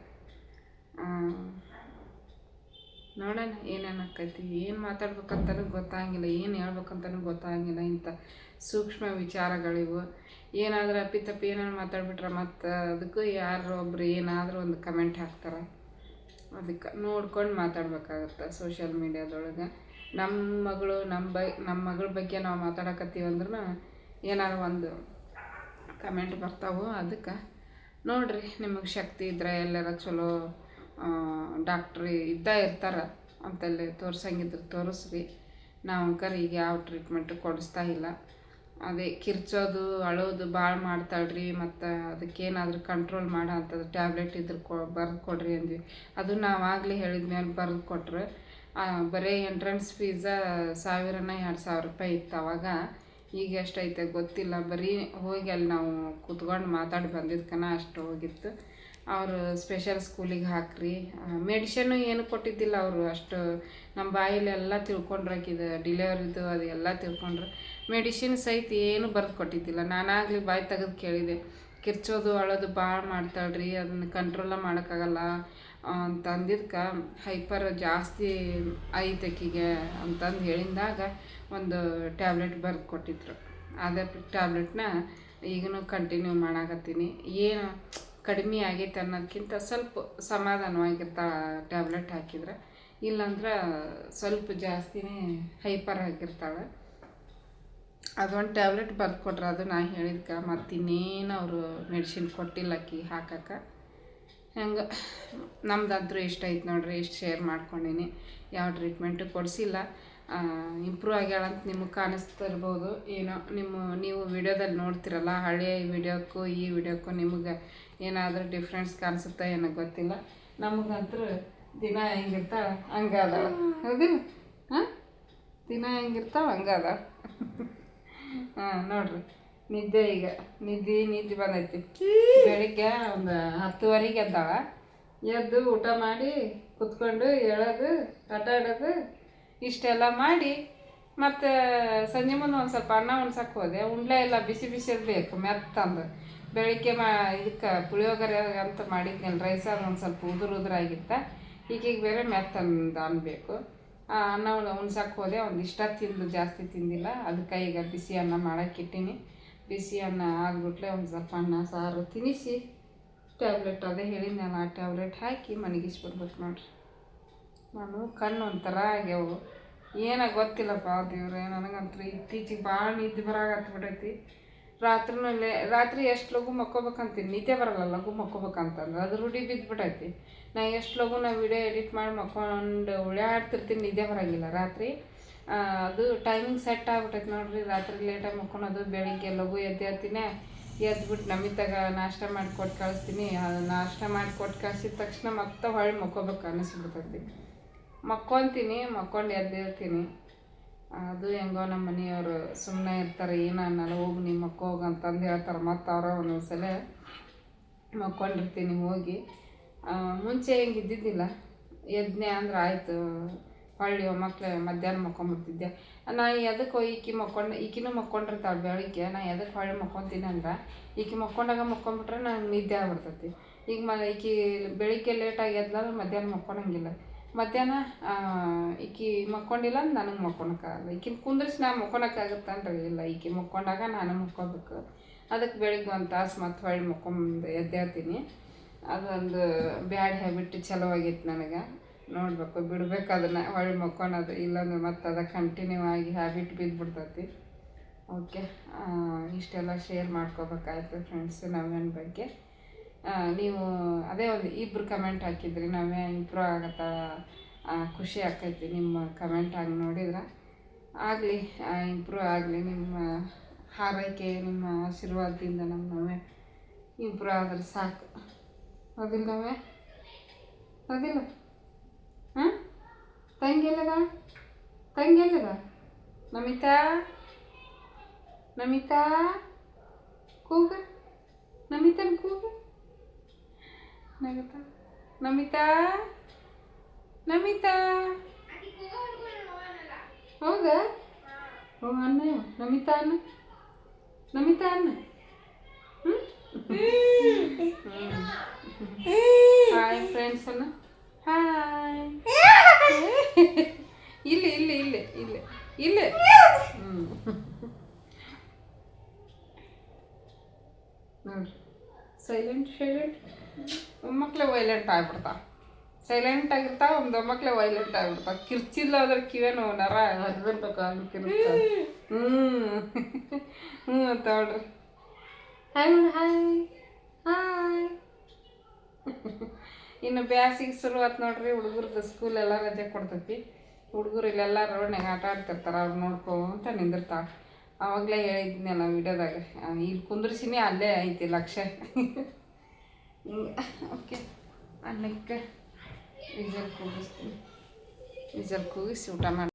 ನೋಡೋಣ ಏನೇನು ಆಕೈತಿ, ಏನು ಮಾತಾಡ್ಬೇಕಂತನೂ ಗೊತ್ತಾಗಿಲ್ಲ, ಏನು ಹೇಳ್ಬೇಕಂತನೂ ಗೊತ್ತಾಗಿಲ್ಲ. ಇಂಥ ಸೂಕ್ಷ್ಮ ವಿಚಾರಗಳಿವು. ಏನಾದರೂ ಅಪ್ಪಿತಪ್ಪಿ ಏನಾದ್ರು ಮಾತಾಡ್ಬಿಟ್ರೆ ಮತ್ತು ಅದಕ್ಕೂ ಯಾರು ಒಬ್ರು ಏನಾದರೂ ಒಂದು ಕಮೆಂಟ್ ಹಾಕ್ತಾರೆ. ಅದಕ್ಕೆ ನೋಡ್ಕೊಂಡು ಮಾತಾಡ್ಬೇಕಾಗತ್ತೆ ಸೋಷಿಯಲ್ ಮೀಡ್ಯಾದೊಳಗೆ. ನಮ್ಮ ಮಗಳ ಬಗ್ಗೆ ನಾವು ಮಾತಾಡಕತ್ತೀವಂದ್ರೂ ಏನಾದ್ರು ಒಂದು ಕಮೆಂಟ್ ಬರ್ತಾವೆ. ಅದಕ್ಕೆ ನೋಡಿರಿ, ನಿಮಗೆ ಶಕ್ತಿ ಇದ್ದರೆ ಎಲ್ಲರ ಚಲೋ ಡಾಕ್ಟ್ರಿ ಇರ್ತಾರೆ ಅಂತಲ್ಲಿ ತೋರ್ಸಂಗಿದ್ರೆ ತೋರಿಸ್ರಿ. ನಾವು ಅಂಕರ್ ಈಗ ಯಾವ ಟ್ರೀಟ್ಮೆಂಟು ಕೊಡಿಸ್ತಾ ಇಲ್ಲ. ಅದೇ ಕಿರ್ಚೋದು ಅಳೋದು ಭಾಳ ಮಾಡ್ತಾಳ್ರಿ. ಮತ್ತು ಅದಕ್ಕೇನಾದರೂ ಕಂಟ್ರೋಲ್ ಮಾಡೋ ಅಂಥದ್ದು ಟ್ಯಾಬ್ಲೆಟ್ ಇದ್ರೆ ಬರೆದು ಕೊಡ್ರಿ ಅಂದ್ವಿ. ಅದು ನಾವು ಆಗಲೇ ಹೇಳಿದ ಮೇಲೆ ಬರೆದು ಕೊಟ್ರೆ ಬರೀ ಎಂಟ್ರೆನ್ಸ್ ಫೀಸ 1000-2000 ರೂಪಾಯಿ ಇತ್ತು ಅವಾಗ. ಈಗ ಎಷ್ಟೈತೆ ಗೊತ್ತಿಲ್ಲ. ಬರೀ ಹೋಗಿ ಅಲ್ಲಿ ನಾವು ಕೂತ್ಕೊಂಡು ಮಾತಾಡಿ ಬಂದಿದ್ದಕ್ಕನ ಅಷ್ಟು ಹೋಗಿತ್ತು. ಅವರು ಸ್ಪೆಷಲ್ ಸ್ಕೂಲಿಗೆ ಹಾಕ್ರಿ, ಮೆಡಿಷನ್ನು ಏನು ಕೊಟ್ಟಿದ್ದಿಲ್ಲ ಅವರು. ಅಷ್ಟು ನಮ್ಮ ಬಾಯಲ್ಲಿ ಎಲ್ಲ ತಿಳ್ಕೊಂಡ್ರಾಕಿದೆ ಡಿಲಿವರಿದು ಅದು ಎಲ್ಲ ತಿಳ್ಕೊಂಡ್ರೆ. ಮೆಡಿಸಿನ್ ಸಹಿತ ಏನು ಬರೆದು ಕೊಟ್ಟಿದ್ದಿಲ್ಲ. ನಾನಾಗಲಿ ಬಾಯಿ ತೆಗೆದು ಕೇಳಿದೆ, ಕಿರ್ಚೋದು ಅಳೋದು ಭಾಳ ಮಾಡ್ತಾಳ್ರಿ, ಅದನ್ನು ಕಂಟ್ರೋಲ ಮಾಡೋಕ್ಕಾಗಲ್ಲ ಅಂತ ಅಂದಿದ್ದಕ್ಕೆ ಹೈಪರ್ ಜಾಸ್ತಿ ಐತಕಿಗೆ ಅಂತಂದು ಹೇಳಿದಾಗ ಒಂದು ಟ್ಯಾಬ್ಲೆಟ್ ಬರೆದು ಕೊಟ್ಟಿದ್ರು. ಅದೇ ಟ್ಯಾಬ್ಲೆಟ್ನ ಈಗಲೂ ಕಂಟಿನ್ಯೂ ಮಾಡಾಕತ್ತೀನಿ. ಏನು ಕಡಿಮೆ ಆಗೈತೆ ಅನ್ನೋದಕ್ಕಿಂತ ಸ್ವಲ್ಪ ಸಮಾಧಾನವಾಗಿರ್ತಾಳೆ ಟ್ಯಾಬ್ಲೆಟ್ ಹಾಕಿದ್ರೆ. ಇಲ್ಲಾಂದ್ರೆ ಸ್ವಲ್ಪ ಜಾಸ್ತಿನೇ ಹೈಪರ್ ಆಗಿರ್ತಾಳೆ. ಅದೊಂದು ಟ್ಯಾಬ್ಲೆಟ್ ಬರೆದು ಕೊಟ್ರೆ ಅದು ನಾ ಹೇಳಿದ್ಕೆ ಮತ್ತಿನ್ನೇನು ಅವರು ಮೆಡಿಸಿನ್ ಕೊಟ್ಟಿಲ್ಲ ಆಕಿ ಹಾಕಕ್ಕೆ. ಹೆಂಗೆ ನಮ್ದಂತೂ ಇಷ್ಟ ಐತೆ ನೋಡ್ರಿ, ಇಷ್ಟು ಶೇರ್ ಮಾಡ್ಕೊಂಡೀನಿ. ಯಾವ ಟ್ರೀಟ್ಮೆಂಟು ಕೊಡಿಸಿಲ್ಲ. ಇಂಪ್ರೂವ್ ಆಗ್ಯಾಳಂತ ನಿಮಗೆ ಕಾಣಿಸ್ತಿರ್ಬೋದು ಏನೋ. ನೀವು ವಿಡಿಯೋದಲ್ಲಿ ನೋಡ್ತಿರಲ್ಲ, ಹಳೆಯ ವಿಡಿಯೋಕ್ಕೂ ಈ ವಿಡಿಯೋಕ್ಕೂ ನಿಮಗೆ ಏನಾದರೂ ಡಿಫ್ರೆನ್ಸ್ ಕಾಣಿಸುತ್ತಾ ಏನೋ ಗೊತ್ತಿಲ್ಲ. ನಮಗಂತೂ ದಿನ ಹೆಂಗಿರ್ತಾಳೆ ಹಂಗೆ ಅದಾಳ, ಹೌದಿಲ್ಲ? ದಿನ ಹೆಂಗಿರ್ತಾಳೆ ಹಂಗೆ ಅದಾಳ. ನೋಡ್ರಿ, ಈಗ ನಿದ್ದೆ ಬಂದೈತಿ. ಬೆಳಿಗ್ಗೆ ಒಂದು 10:30ಗೆ ಎದ್ದಾಳ. ಎದ್ದು ಊಟ ಮಾಡಿ ಕುತ್ಕೊಂಡು ಹೇಳೋದು ಆಟ ಆಡೋದು ಇಷ್ಟೆಲ್ಲ ಮಾಡಿ ಮತ್ತು ಸಂಜೆ ಮುಂದೆ ಒಂದು ಸ್ವಲ್ಪ ಅನ್ನ ಉಣ್ಸಕ್ಕೆ ಹೋದೆ. ಉಂಡ್ಲೇ ಇಲ್ಲ, ಬಿಸಿ ಬಿಸಿದು ಬೇಕು ಮೆತ್ತಂದು. ಬೆಳಿಗ್ಗೆ ಇದಕ್ಕೆ ಪುಳಿಯೋಗರೆ ಅಂತ ಮಾಡಿದ್ನಲ್ಲ ರೈಸ್, ಅದು ಒಂದು ಸ್ವಲ್ಪ ಉದುರಾಗಿತ್ತ. ಈಗೀಗ ಬೇರೆ ಮೆತ್ತಂದು ಅನ್ಬೇಕು. ಅನ್ನ ಉಣ್ಸಕ್ಕೆ ಹೋದೆ. ಒಂದು ಇಷ್ಟ ತಿಂದು ಜಾಸ್ತಿ ತಿಂದಿಲ್ಲ. ಅದಕ್ಕೆ ಈಗ ಬಿಸಿ ಅನ್ನ ಮಾಡೋಕ್ಕಿಟ್ಟೀನಿ. ಬಿಸಿ ಅನ್ನ ಆಗ್ಬಿಟ್ಲೆ ಒಂದು ಸ್ವಲ್ಪ ಅನ್ನ ಸಾರು ತಿನ್ನಿಸಿ ಟ್ಯಾಬ್ಲೆಟ್ ಅದೇ ಹೇಳಿದ್ನಲ್ಲ ಆ ಟ್ಯಾಬ್ಲೆಟ್ ಹಾಕಿ ಮನಗಿಸ್ಬಿಡ್ಬೇಕು ನೋಡ್ರಿ. ನಾನು ಕಣ್ಣು ಒಂಥರ ಆಗ್ಯಾವು, ಏನೋ ಗೊತ್ತಿಲ್ಲಪ್ಪ ದೇವ್ರೆ. ನನಗಂತೂ ಇತ್ತೀಚಿಗೆ ಭಾಳ ನಿದ್ದೆ ಬರಾಕತ್ಬಿಟ್ಟೈತಿ. ರಾತ್ರಿ ಎಷ್ಟು ಲಘು ಮಕ್ಕೋಬೇಕಂತೀನಿ, ನಿದ್ದೆ ಬರಲ್ಲ ಲಘು ಮಕ್ಕೋಬೇಕಂತಂದ್ರೆ ಅದು ರೂಢಿ ಬಿದ್ದುಬಿಟ್ಟೈತಿ. ನಾ ಎಷ್ಟು ಲಘು ವಿಡಿಯೋ ಎಡಿಟ್ ಮಾಡಿ ಮಕ್ಕೊಂಡು ಉಳ್ಯಾಡ್ತಿರ್ತೀನಿ, ನಿದ್ದೆ ಬರೋಂಗಿಲ್ಲ ರಾತ್ರಿ. ಅದು ಟೈಮಿಂಗ್ ಸೆಟ್ ಆಗ್ಬಿಟ್ಟೈತೆ ನೋಡ್ರಿ. ರಾತ್ರಿ ಲೇಟಾಗಿ ಮಕ್ಕೊಳೋದು, ಬೆಳಿಗ್ಗೆ ಲಘು ಎದ್ದೇಳ್ತೀನಿ. ಎದ್ಬಿಟ್ಟು ನಮಿತಾಗ ನಾಷ್ಟ ಮಾಡಿ ಕೊಟ್ಟು ಕಳಿಸ್ತೀನಿ. ಅದು ನಾಷ್ಟ ಮಾಡಿ ಕೊಟ್ಟು ಕಳಿಸಿದ ತಕ್ಷಣ ಮತ್ತೆ ಹೊಳ್ಳಿ ಮಕ್ಕೋಬೇಕು ಅನ್ನಿಸ್ಬಿಡ್ತೈತಿ. ಮಕ್ಕೊತೀನಿ, ಮಕ್ಕೊಂಡು ಎದ್ದೇಳ್ತೀನಿ. ಅದು ಹೆಂಗೋ ನಮ್ಮ ಮನೆಯವರು ಸುಮ್ಮನೆ ಇರ್ತಾರೆ, ಏನು ಅನ್ನಲ್ಲ, ಹೋಗಿ ನಿಮ್ಮ ಮಕ್ಕೋಗಿ ಅಂತಂದು ಹೇಳ್ತಾರೆ. ಮತ್ತು ಅವರ ಒಂದೊಂದು ಸಲ ಮಕ್ಕೊಂಡಿರ್ತೀನಿ ಹೋಗಿ. ಮುಂಚೆ ಹೆಂಗೆ ಇದ್ದಿದ್ದಿಲ್ಲ, ಯಜ್ಞ ಅಂದ್ರೆ ಆಯಿತು ಹೊಳ್ಳಿ ಮಕ್ಳು ಮಧ್ಯಾಹ್ನ ಮಕ್ಕೊಂಬಿಡ್ತಿದ್ದೆ. ನಾ ಎದಕ್ಕೆ ಈಕಿನೂ ಮಕ್ಕೊಂಡಿರ್ತಾಳೆ ಬೆಳಿಗ್ಗೆ. ನಾ ಎದಕ್ಕೆ ಹೊಳ್ಳಿ ಮಕ್ಕೊತೀನಿ ಅಂದ್ರೆ ಈಕಿ ಮಕ್ಕೊಂಡಾಗ ಮಕ್ಕೊಂಬಿಟ್ರೆ ನಂಗೆ ನಿದ್ದೆ ಆಗ್ಬಿಡ್ತೈತಿ. ಈಗ ಈಕಿ ಬೆಳಿಗ್ಗೆ ಲೇಟಾಗಿ ಎದ್ಲಾದ್ರೆ ಮಧ್ಯಾಹ್ನ ಮಕ್ಕೊಳಂಗಿಲ್ಲ. ಮಧ್ಯಾಹ್ನ ಈಕಿ ಮಕ್ಕೊಂಡಿಲ್ಲ ಅಂದ್ರೆ ನನಗೆ ಮಕ್ಕೊಳಕ್ಕಾಗಲ್ಲ. ಈಕಿನ ಕುಂದ್ರಿಸಿ ನಾ ಮಕ್ಕೊಳಕ್ಕಾಗುತ್ತನ್ರಿ? ಇಲ್ಲ, ಈಕಿ ಮಕ್ಕೊಂಡಾಗ ನಾನು ಮಕ್ಕೋಬೇಕು. ಅದಕ್ಕೆ ಬೆಳಿಗ್ಗೆ ಒಂದು ತಾಸು ಮತ್ತು ಹೊಳ್ಳಿ ಮಕ್ಕೊಂಬಂದು ಎದ್ದೇಳ್ತೀನಿ. ಅದೊಂದು ಬ್ಯಾಡ್ ಹ್ಯಾಬಿಟ್ ಚಲೋ ಆಗೈತೆ ನನಗೆ. ನೋಡ್ಬೇಕು, ಬಿಡ್ಬೇಕು ಅದನ್ನು ಹೊಳ್ಳಿ ಮಕ್ಕೊಳೋದು. ಇಲ್ಲಾಂದ್ರೆ ಮತ್ತು ಅದು ಕಂಟಿನ್ಯೂ ಆಗಿ ಹ್ಯಾಬಿಟ್ ಬಿದ್ದುಬಿಡ್ತೈತಿ. ಓಕೆ, ಇಷ್ಟೆಲ್ಲ ಶೇರ್ ಮಾಡ್ಕೋಬೇಕಾಯ್ತು ಫ್ರೆಂಡ್ಸು ನವ್ಯನ ಬಗ್ಗೆ. ನೀವು ಅದೇ ಒಂದು ಇಬ್ಬರು ಕಮೆಂಟ್ ಹಾಕಿದ್ರಿ, ನವ್ಯ ಇಂಪ್ರೂವ್ ಆಗತ್ತ, ಖುಷಿ ಆಕೈತಿ ನಿಮ್ಮ ಕಮೆಂಟ್ ಆಗಿ ನೋಡಿದ್ರೆ. ಆಗಲಿ, ಇಂಪ್ರೂವ್ ಆಗಲಿ. ನಿಮ್ಮ ಹಾರೈಕೆ, ನಿಮ್ಮ ಆಶೀರ್ವಾದದಿಂದ ನಮ್ಮ ನವ್ಯ ಇಂಪ್ರೂವ್ ಆದ್ರೆ ಸಾಕು. ಹೌದಿಲ್ಲ ನವ್ಯ? ಹೌದಿಲ್ಲ? ತಂಗಿಲ್ಲದ ನಮಿತಾ ಕೂಗ, ನಮಿತನ ಕೂಗ, ನಮಿತಾ ಹೌದಾ? ಅನ್ನ ನಮಿತಾ ಅನ್ನ ನಮಿತಾ ಅನ್ನ ಹಾಯ್ ಫ್ರೆಂಡ್ಸ್ ಅನ್ನ ಹಾಯ್ ಇಲ್ಲಿ ಇಲ್ಲಿ ಇಲ್ಲಿ ಇಲ್ಲಿ ಇಲ್ಲಿ ನೋಡ್ರಿ ಸೈಲೆಂಟ್ ಮಕ್ಕಳೇ ವೈಲೆಂಟ್ ಆಗ್ಬಿಡ್ತಾವ ಸೈಲೆಂಟ್ ಆಗಿರ್ತಾವ ಒಂದು ಮಕ್ಕಳೇ ವೈಲೆಂಟ್ ಆಗ್ಬಿಡ್ತಾವ ಕಿರ್ಚಿಲ್ಲ ಅದ್ರ ಕಿವೇನು ನರ ಹರಿದಂತ ಕಾಲು ಕಿರ್ತಾವ ಅಂತ ನೋಡ್ರಿ ಹಾಯ್ ಹಾಯ್ ಹಾಯ್ ಇನ್ನು ಬ್ಯಾಸಿಗೆ ಶುರು ಆತು ನೋಡ್ರಿ ಹುಡುಗರದ್ದು ಸ್ಕೂಲ್ ಎಲ್ಲ ರಜೆ ಕೊಡ್ತೈತಿ ಹುಡುಗರು ಇಲ್ಲೆಲ್ಲ ರೋಡ್ನಾಗ ಆಟ ಆಡ್ತಿರ್ತಾರೆ ಅವ್ರು ನೋಡ್ಕೊಂತ ನಿಂದಿರ್ತಾವೆ ಆವಾಗಲೇ ಹೇಳಿದ್ನಲ್ಲ ವಿಡಿಯೋದಾಗ ಇಲ್ಲಿ ಕುಂದ್ರಿಸಿನಿ ಅಲ್ಲೇ ಐತಿ ಲಕ್ಷ್ಯ ಓಕೆ ಅನ್ನಕ್ಕೆ ವಿಜಲ್ ಕೂಗಿಸ್ತೀನಿ ವಿಜಲ್ ಕೂಗಿಸಿ ಊಟ ಮಾಡಿ